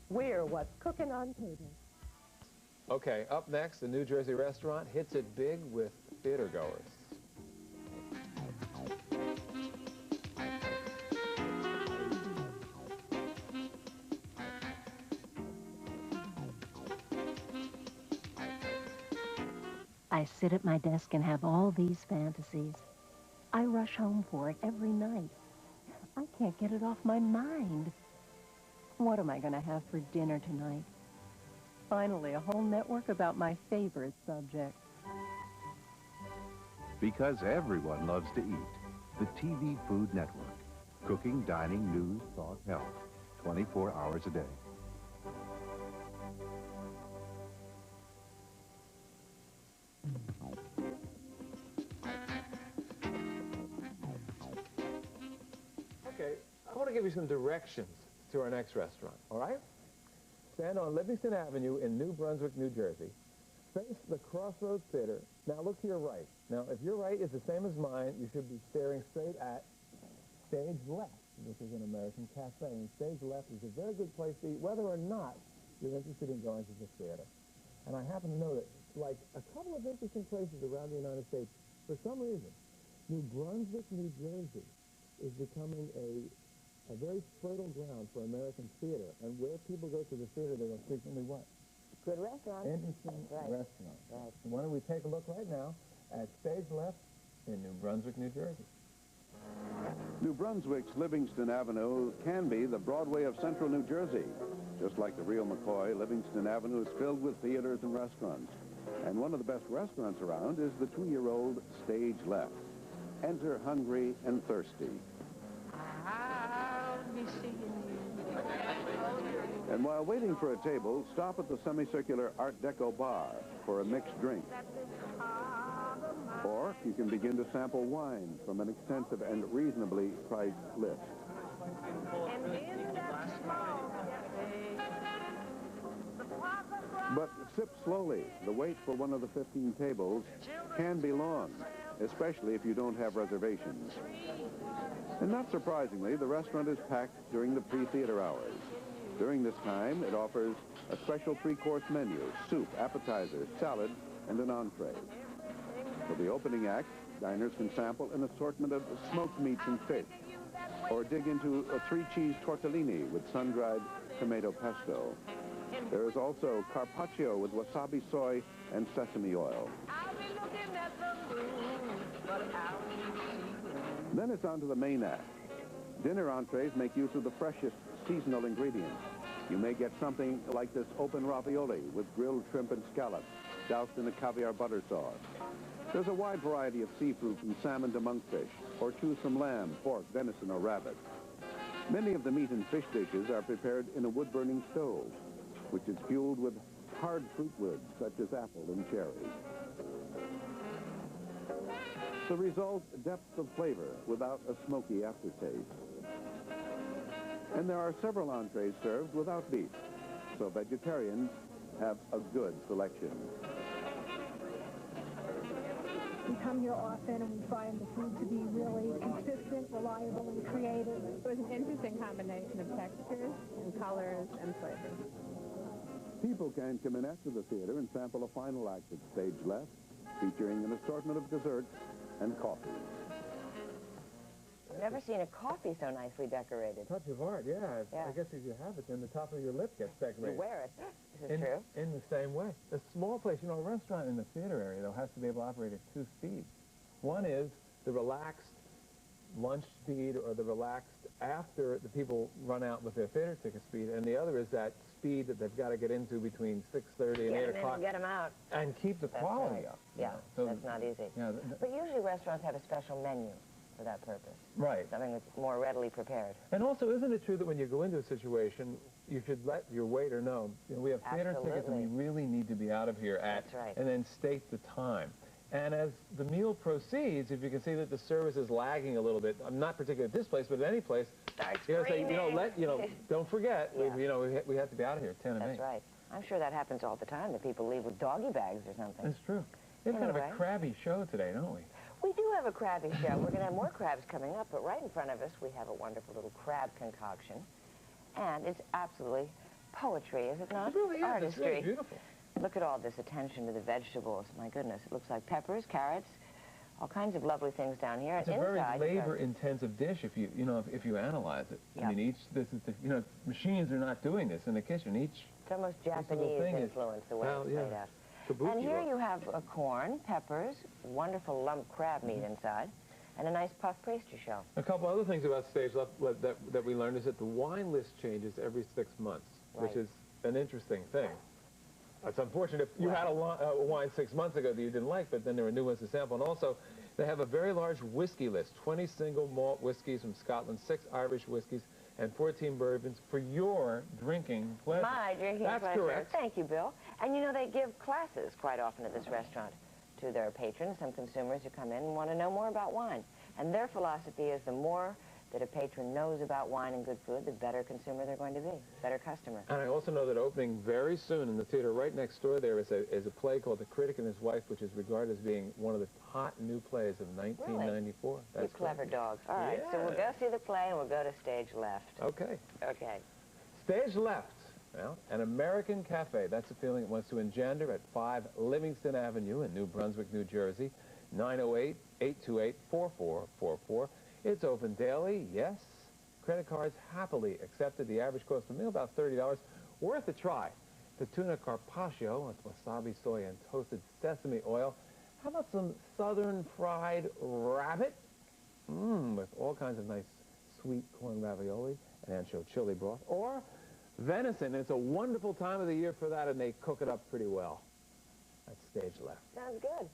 We're what's cooking on table. Okay, up next, the New Jersey restaurant hits it big with theater goers. I sit at my desk and have all these fantasies. I rush home for it every night. I can't get it off my mind. What am I going to have for dinner tonight? Finally, a whole network about my favorite subject. Because everyone loves to eat. The TV Food Network. Cooking, dining, news, thought, health. 24 hours a day. Okay, I want to give you some directions to our next restaurant, all right? Stand on Livingston Avenue in New Brunswick, New Jersey. Face the Crossroads Theater. Now look to your right. Now, if your right is the same as mine, you should be staring straight at stage left, which is an American cafe. And stage left is a very good place to eat, whether or not you're interested in going to the theater. And I happen to know that, like a couple of interesting places around the United States, for some reason, New Brunswick, New Jersey is becoming a very fertile ground for American theater. And where people go to the theater, they go frequently what? Good restaurant. Interesting restaurant. Right. So why don't we take a look right now at stage left in New Brunswick, New Jersey. New Brunswick's Livingston Avenue can be the Broadway of central New Jersey. Just like the real McCoy, Livingston Avenue is filled with theaters and restaurants. And one of the best restaurants around is the 2-year-old Stage Left. Enter hungry and thirsty. I'll be seeing you. And while waiting for a table, stop at the semicircular Art Deco bar for a mixed drink. Or you can begin to sample wine from an extensive and reasonably priced list. But sip slowly. The wait for one of the 15 tables can be long, especially if you don't have reservations. And not surprisingly, the restaurant is packed during the pre-theater hours. During this time, it offers a special 3-course menu, soup, appetizers, salad, and an entree. For the opening act, diners can sample an assortment of smoked meats and fish, or dig into a 3-cheese tortellini with sun-dried tomato pesto. There is also carpaccio with wasabi soy and sesame oil. Then it's on to the main act. Dinner entrees make use of the freshest seasonal ingredients. You may get something like this open ravioli with grilled shrimp and scallops, doused in a caviar butter sauce. There's a wide variety of seafood from salmon to monkfish, or choose from lamb, pork, venison, or rabbit. Many of the meat and fish dishes are prepared in a wood-burning stove, which is fueled with hard fruit woods such as apple and cherry. The result, depth of flavor without a smoky aftertaste. And there are several entrees served without beef, so vegetarians have a good selection. We come here often and we find the food to be really consistent, reliable, and creative. It was an interesting combination of textures and colors and flavors. People can come in after the theater and sample a final act at Stage Left, featuring an assortment of desserts and coffee. I've never seen a coffee so nicely decorated. Touch of art, yeah. I guess if you have it, then the top of your lip gets decorated. You wear it. This is true. In the same way. A small place, you know, a restaurant in the theater area, though, has to be able to operate at 2 speeds. One is the relaxed lunch speed, or the relaxed after the people run out with their theater ticket speed, and the other is that speed that they've got to get into between 6:30 and 8 o'clock. Get them out. And keep the quality up. Yeah, so that's not easy. Yeah, but usually restaurants have a special menu for that purpose. Right. Something that's more readily prepared. And also, isn't it true that when you go into a situation, you should let your waiter know, you know, we have theater tickets and we really need to be out of here at, and then state the time. And as the meal proceeds, if you can see that the service is lagging a little bit, I'm not particularly at this place, but at any place, you know, say, don't forget, we have to be out of here at 10 and 8. That's right. I'm sure that happens all the time, that people leave with doggy bags or something. That's true. We have kind of a crabby show today, don't we? We do have a crabby show. We're going to have more crabs coming up, but right in front of us, we have a wonderful little crab concoction. And it's absolutely poetry, is it not? It really is. Artistry. It's really beautiful. Look at all this attention to the vegetables. My goodness, it looks like peppers, carrots, all kinds of lovely things down here. It's a very labor-intensive dish if you analyze it. Yeah. I mean, machines are not doing this in the kitchen. It's almost Japanese influence the way it's laid out. And here you have corn, peppers, wonderful lump crab meat inside, and a nice puff pastry shell. A couple other things about stage left that we learned is that the wine list changes every 6 months, which is an interesting thing. It's unfortunate if you had a wine 6 months ago that you didn't like, but then there were new ones to sample. And also, they have a very large whiskey list, 20 single malt whiskeys from Scotland, 6 Irish whiskeys, and 14 bourbons for your drinking pleasure. My drinking pleasure. That's correct. Thank you, Bill. And you know, they give classes quite often at this restaurant to their patrons, some consumers who come in and want to know more about wine. And their philosophy is the more that a patron knows about wine and good food, the better consumer they're going to be, better customer. And I also know that opening very soon in the theater right next door there is a play called The Critic and His Wife, which is regarded as being one of the hot new plays of 1994. Really? That's you clever dogs. All right, so we'll go see the play and we'll go to stage left. Okay. Okay. Stage left. Well, an American cafe. That's a feeling it wants to engender at 5 Livingston Avenue in New Brunswick, New Jersey, 908-828-4444. It's open daily, yes. Credit cards happily accepted. The average cost of a meal about $30. Worth a try. The tuna carpaccio with wasabi, soy, and toasted sesame oil. How about some southern fried rabbit? With all kinds of nice sweet corn ravioli and ancho chili broth. Or venison. It's a wonderful time of the year for that, and they cook it up pretty well. That's stage left. Sounds good.